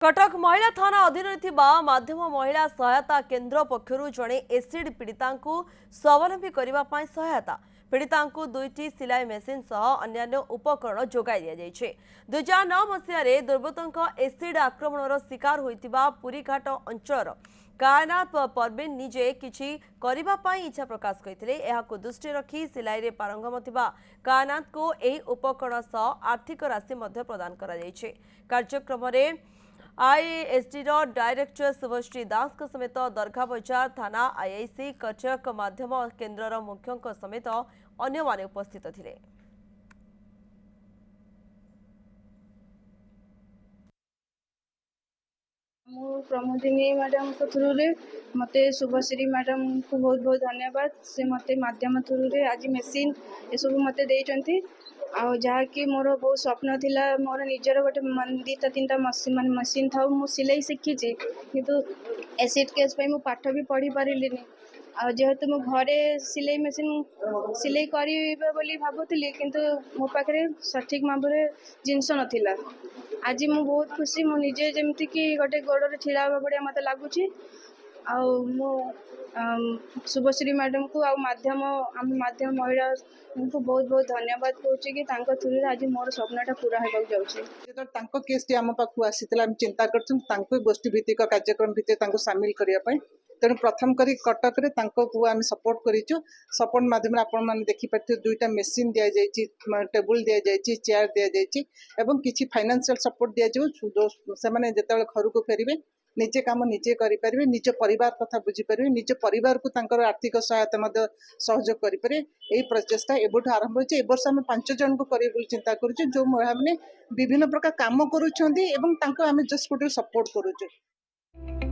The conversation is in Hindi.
कटक महिला थाना अधीन माध्यम महिला सहायता केन्द्र पक्षर जड़े एसिड पीड़िता स्वावलंबी करने सहायता पीड़िता दुईटी सिलाई मेसीन सह अन्य उपकरण जोगाई दि जाए 2009 मसीह दुर्बृत्तों एसिड आक्रमण शिकार होता पुरीघाट अंचल कायनाथ परवीन निजे किछि करने इच्छा प्रकाश करते दृष्टि रखी सिलाई पारंगम कायनाथ को यह उपकरण सह आर्थिक राशि प्रदान कार्यक्रम आईएसडी डायरेक्टर शुभश्री दास समेत दरघा बजार थाना आईआईसी कटक माध्यम केन्द्र मुख्यों समेत अन्य माने उपस्थित थिले। प्रमोदिनी मैडम को थ्रू रे मते शुभश्री मैडम को बहुत बहुत धन्यवाद। से मते माध्यम थ्रू रे आज मशीन ये सब मते देइचंती आ जहाँकि मोर बहुत स्वप्न थिला मोर निजर गोटे दीटा तीन मशीन था मु सिलाई शिखी किंतु एसिड केस पे मु पाठ भी पढ़ी पारिलिनी आ जेहेतु मो घरे सिलाई मशीन सिलाई करिबे बोली भाबुतली किंतु मो पाखरे सठिक भाबरे जिनस नथिला। आज मु बहुत खुशी मु निजे जेमती कि गोटे गोड़े ठिड़ा हवा बढ़िया मत लगुच शुभश्री मैडम को आम माध्यम महिला को बहुत बहुत धन्यवाद कहूँ कि थ्रू आज मोर स्वप्नटा पूरा होगा जाऊँगी। केस आम पाखु आसी चिंता कर गोष्ठी भित्तिक कार्यक्रम भितर सामिल करने तेणु प्रथम करी कटक रे को आम सपोर्ट करूँ सपोर्ट माध्यम आपण मैंने देखिपारे दुईटा मेसीन दि जाए टेबुल दि जाए चेयर दि जाए किसी फाइनेंशियल सपोर्ट दि जाऊ से जो घर को फेरबे निजे काम निजे करें निज परिवार कथा बुझीपारे निज परिवार को आर्थिक सहायता सहयोग करें यही प्रचेषा एबठू आरंभ होती वर्ष आम 5 जन को करें चिंता करुँ जो महिला मैंने विभिन्न प्रकार काम करुँच जस्ट गोटे सपोर्ट करुँ।